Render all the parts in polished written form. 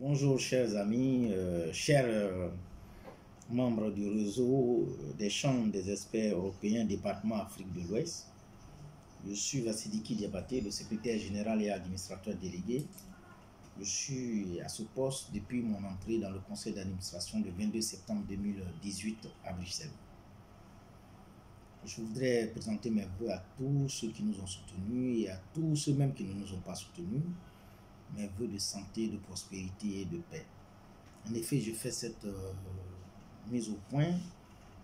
Bonjour chers amis, chers membres du réseau des chambres des experts européens département Afrique de l'Ouest. Je suis Vassidiki Diabaté, le secrétaire général et administrateur délégué. Je suis à ce poste depuis mon entrée dans le conseil d'administration le 22 septembre 2018 à Bruxelles. Je voudrais présenter mes vœux à tous ceux qui nous ont soutenus et à tous ceux même qui ne nous ont pas soutenus. Mes vœux de santé, de prospérité et de paix. En effet, je fais cette mise au point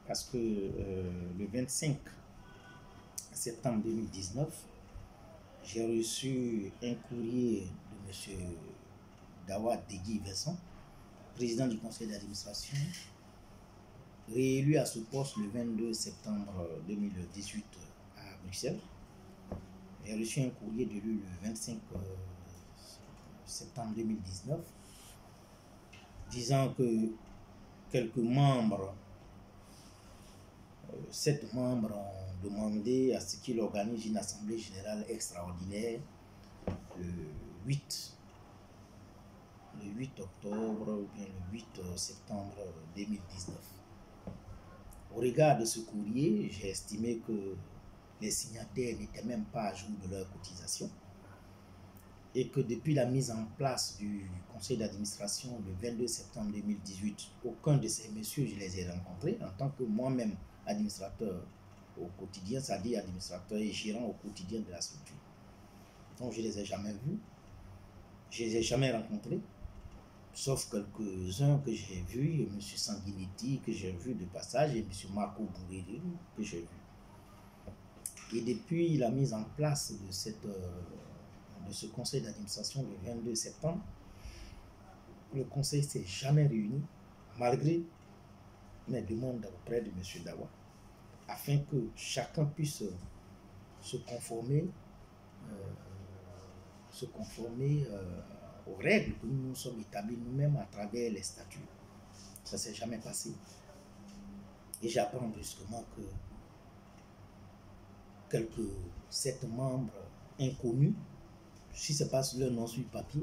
parce que le 25 septembre 2019, j'ai reçu un courrier de M. Dawa Degui Vincent, président du conseil d'administration, réélu à ce poste le 22 septembre 2018 à Bruxelles. J'ai reçu un courrier de lui le 25 septembre 2019 disant que quelques membres, 7 membres ont demandé à ce qu'il organise une assemblée générale extraordinaire le 8 octobre ou bien le 8 septembre 2019. Au regard de ce courrier, j'ai estimé que les signataires n'étaient même pas à jour de leur cotisation et que depuis la mise en place du conseil d'administration le 22 septembre 2018, aucun de ces messieurs, je les ai rencontrés en tant que moi-même administrateur au quotidien, c'est-à-dire administrateur et gérant au quotidien de la structure. Donc je ne les ai jamais vus, je ne les ai jamais rencontrés, sauf quelques-uns que j'ai vus, M. Sanguinetti que j'ai vu de passage et M. Marco Bourrelli que j'ai vu. Et depuis la mise en place de ce conseil d'administration le 22 septembre, le conseil ne s'est jamais réuni, malgré mes demandes auprès de M. Dawa, afin que chacun puisse se conformer aux règles que nous nous sommes établis nous-mêmes à travers les statuts. Ça ne s'est jamais passé. Et j'apprends brusquement que quelques 7 membres inconnus, si ce n'est pas leur nom sur le papier,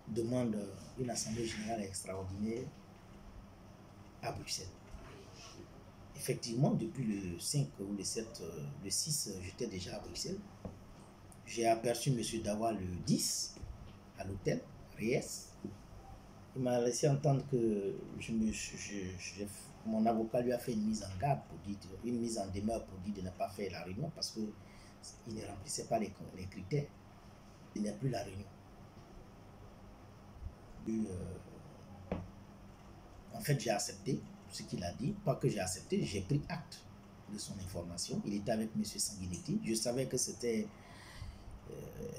demandent une assemblée générale extraordinaire à Bruxelles. Effectivement, depuis le 5 ou le 7, le 6, j'étais déjà à Bruxelles. J'ai aperçu M. Dawa le 10 à l'hôtel Reyes. Il m'a laissé entendre que mon avocat lui a fait une mise en garde, une mise en demeure pour dire de ne pas faire la réunion parce qu'il ne remplissait pas les critères. Il n'y a plus la réunion. En fait, j'ai accepté ce qu'il a dit. Pas que j'ai accepté, j'ai pris acte de son information. Il était avec M. Sanguinetti. Je savais que c'était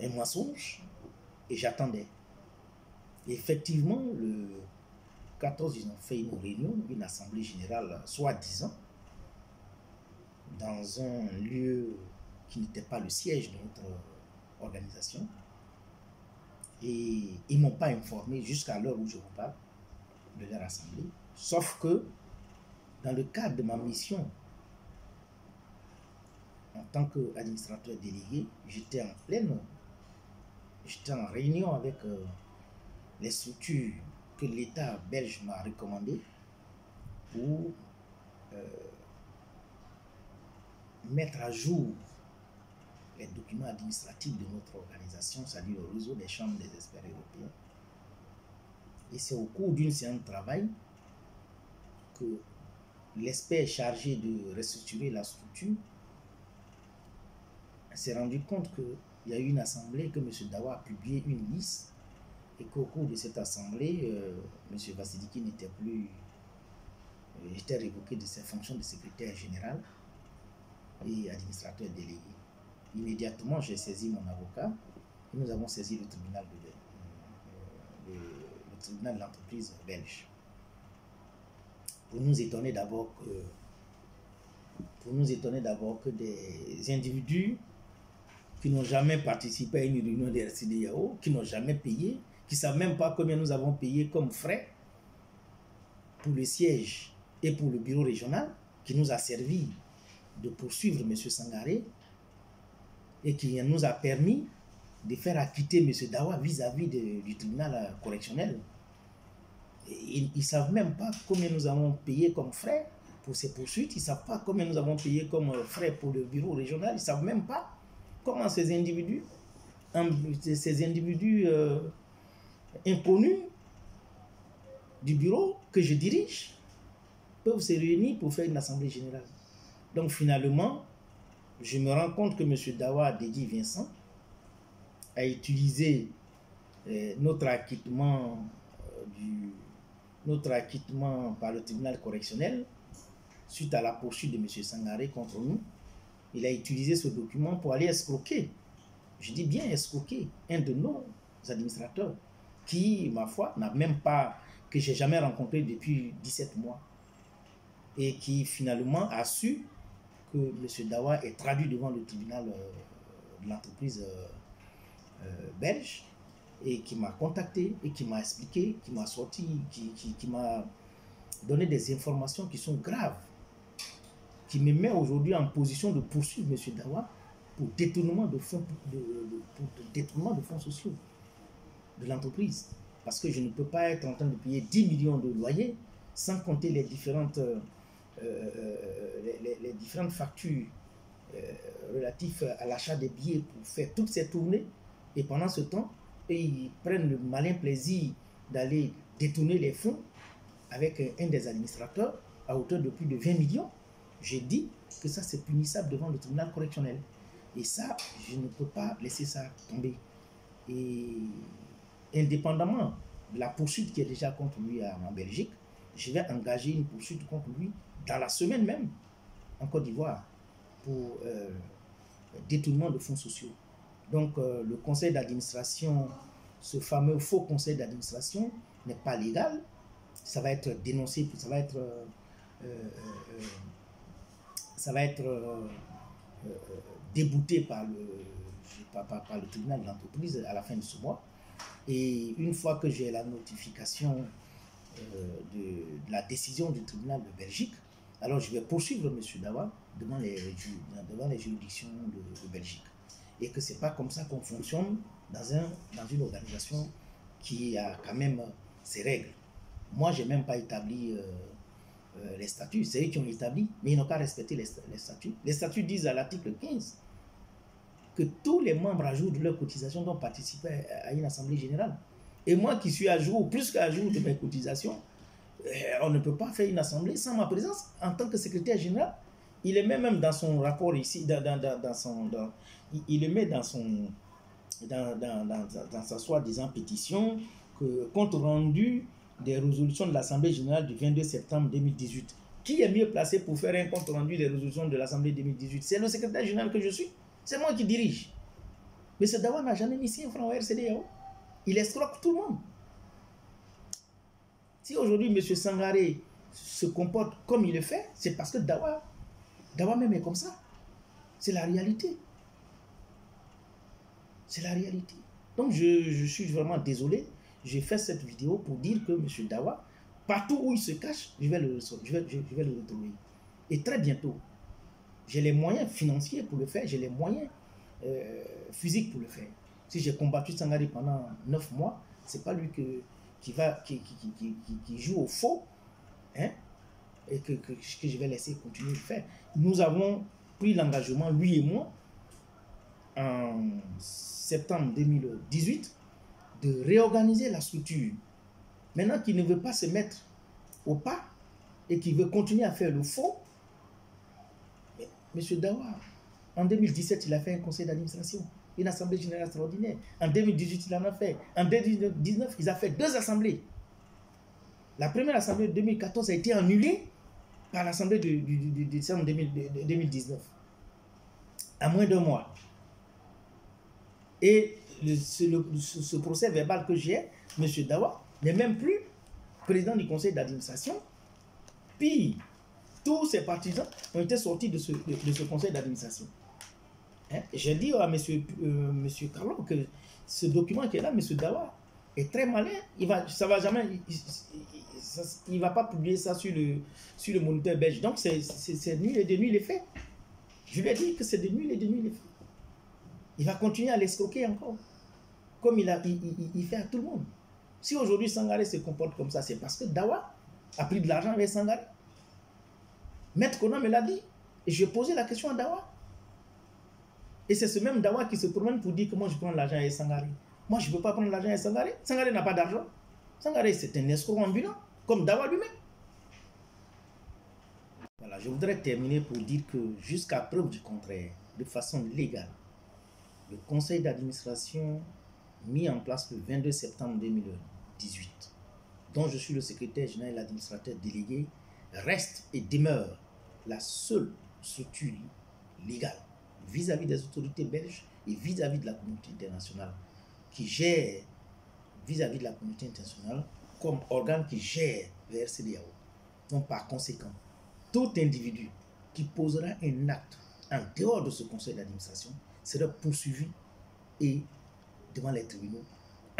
un mensonge et j'attendais. Effectivement, le 14, ils ont fait une réunion, une assemblée générale, soi-disant, dans un lieu qui n'était pas le siège de notre organisation. Et ils ne m'ont pas informé jusqu'à l'heure où je vous parle de leur assemblée. Sauf que, dans le cadre de ma mission, en tant qu'administrateur délégué, j'étais en réunion avec les structures que l'État belge m'a recommandées pour mettre à jour les documents administratifs de notre organisation, c'est-à-dire le réseau des chambres des experts européens. Et c'est au cours d'une séance de travail que l'expert chargé de restructurer la structure s'est rendu compte qu'il y a eu une assemblée, que M. Dawa a publié une liste et qu'au cours de cette assemblée, M. Vassidiki n'était plus, était révoqué de ses fonctions de secrétaire général et administrateur délégué. Immédiatement, j'ai saisi mon avocat et nous avons saisi le tribunal de l'entreprise belge. Pour nous étonner d'abord que des individus qui n'ont jamais participé à une réunion de RCDAO, qui n'ont jamais payé, qui ne savent même pas combien nous avons payé comme frais pour le siège et pour le bureau régional, qui nous a servi de poursuivre M. Sangaré et qui nous a permis de faire acquitter M. Dawa vis-à-vis du tribunal correctionnel. Ils ne savent même pas combien nous avons payé comme frais pour ces poursuites. Ils ne savent pas combien nous avons payé comme frais pour le bureau régional. Ils ne savent même pas comment ces individus inconnus du bureau que je dirige peuvent se réunir pour faire une assemblée générale. Donc finalement, je me rends compte que M. Dawa Dedi Vincent a utilisé notre acquittement par le tribunal correctionnel suite à la poursuite de M. Sangaré contre nous. Il a utilisé ce document pour aller escroquer, je dis bien escroquer, un de nos administrateurs qui, ma foi, que j'ai jamais rencontré depuis 17 mois et qui finalement a su que M. Dawa est traduit devant le tribunal de l'entreprise belge et qui m'a contacté et qui m'a expliqué, qui m'a sorti, qui m'a donné des informations qui sont graves, qui me met aujourd'hui en position de poursuivre M. Dawa pour détournement de fonds, détournement de fonds sociaux de l'entreprise. Parce que je ne peux pas être en train de payer 10 millions de loyers sans compter les différentes factures relatives à l'achat des billets pour faire toutes ces tournées. Et pendant ce temps, ils prennent le malin plaisir d'aller détourner les fonds avec un des administrateurs à hauteur de plus de 20 millions. J'ai dit que ça, c'est punissable devant le tribunal correctionnel. Et ça, je ne peux pas laisser ça tomber. Et indépendamment de la poursuite qui est déjà contre lui en Belgique, je vais engager une poursuite contre lui dans la semaine même en Côte d'Ivoire pour détournement de fonds sociaux. Donc le conseil d'administration, ce fameux faux conseil d'administration n'est pas légal. Ça va être dénoncé, ça va être débouté par le tribunal de l'entreprise à la fin de ce mois. Et une fois que j'ai la notification de la décision du tribunal de Belgique, alors je vais poursuivre M. Dawa devant les juridictions de Belgique. Et que ce n'est pas comme ça qu'on fonctionne dans une organisation qui a quand même ses règles. Moi, je n'ai même pas établi les statuts. C'est eux qui ont établi, mais ils n'ont qu'à respecter les statuts. Les statuts disent à l'article 15 que tous les membres à jour de leur cotisation doivent participer à une assemblée générale. Et moi qui suis à jour, plus qu'à jour de mes cotisations, on ne peut pas faire une assemblée sans ma présence en tant que secrétaire général. Il est même dans son rapport ici, il le met dans sa soi-disant pétition, que compte rendu des résolutions de l'Assemblée générale du 22 septembre 2018. Qui est mieux placé pour faire un compte rendu des résolutions de l'Assemblée 2018? C'est le secrétaire général que je suis. C'est moi qui dirige. Mais ce Dawa n'a jamais mis 100 francs au RCDAO. Il escroque tout le monde. Si aujourd'hui M. Sangaré se comporte comme il le fait, c'est parce que Dawa même est comme ça. C'est la réalité. C'est la réalité. Donc je suis vraiment désolé. J'ai fait cette vidéo pour dire que M. Dawa, partout où il se cache, je vais le retrouver. Et très bientôt, j'ai les moyens financiers pour le faire, j'ai les moyens physiques pour le faire. Si j'ai combattu Sangaré pendant 9 mois, c'est pas lui qui joue au faux, hein, et que je vais laisser continuer de faire. Nous avons pris l'engagement, lui et moi, en septembre 2018, de réorganiser la structure. Maintenant qu'il ne veut pas se mettre au pas et qu'il veut continuer à faire le faux, M. Dawa, en 2017, il a fait un conseil d'administration, une assemblée générale extraordinaire. En 2018, il en a fait. En 2019, il a fait 2 assemblées. La première assemblée de 2014 a été annulée par l'assemblée de décembre 2019, à moins d'1 mois. Et ce procès verbal que j'ai, M. Dawa n'est même plus président du conseil d'administration. Puis, tous ses partisans ont été sortis de ce conseil d'administration. Hein? J'ai dit à M. Carlo que ce document qui est là, M. Dawa, est très malin. Il va pas publier ça sur le moniteur belge. Donc, c'est nul et de nuit les faits. Je lui ai dit que c'est de nul et de nuit les faits. Il va continuer à l'escroquer encore. comme il fait à tout le monde. Si aujourd'hui Sangaré se comporte comme ça, c'est parce que Dawa a pris de l'argent avec Sangaré. Maître Kona me l'a dit. Et je posé la question à Dawa. Et c'est ce même Dawa qui se promène pour dire que moi je prends l'argent avec Sangaré. Moi je ne peux pas prendre l'argent avec Sangaré. Sangaré n'a pas d'argent. Sangaré c'est un escroc ambulant, comme Dawa lui-même. Voilà, je voudrais terminer pour dire que jusqu'à preuve du contraire, de façon légale, le conseil d'administration mis en place le 22 septembre 2018, dont je suis le secrétaire général et l'administrateur délégué, reste et demeure la seule structure légale vis-à-vis des autorités belges et vis-à-vis de la communauté internationale qui gère vis-à-vis de la communauté internationale comme organe qui gère le RCDAO. Donc par conséquent, tout individu qui posera un acte en dehors de ce conseil d'administration sera poursuivi et devant les tribunaux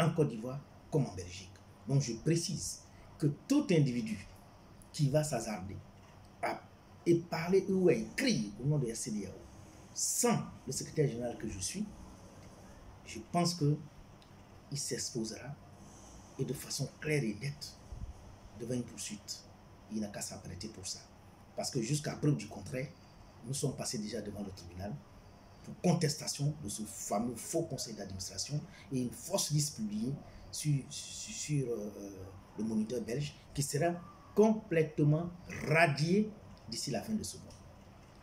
en Côte d'Ivoire comme en Belgique. Donc je précise que tout individu qui va s'hasarder à parler ou à écrire au nom de la CEDEAO sans le secrétaire général que je suis, je pense qu'il s'exposera et de façon claire et nette devant une poursuite. Il n'a qu'à s'apprêter pour ça. Parce que jusqu'à preuve du contraire, nous sommes passés déjà devant le tribunal pour contestation de ce fameux faux conseil d'administration et une fausse liste publiée sur le moniteur belge qui sera complètement radiée d'ici la fin de ce mois.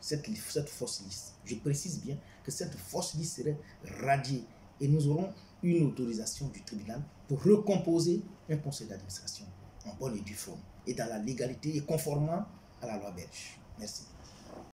Cette fausse liste, je précise bien que cette fausse liste serait radiée et nous aurons une autorisation du tribunal pour recomposer un conseil d'administration en bonne et due forme et dans la légalité et conformément à la loi belge. Merci.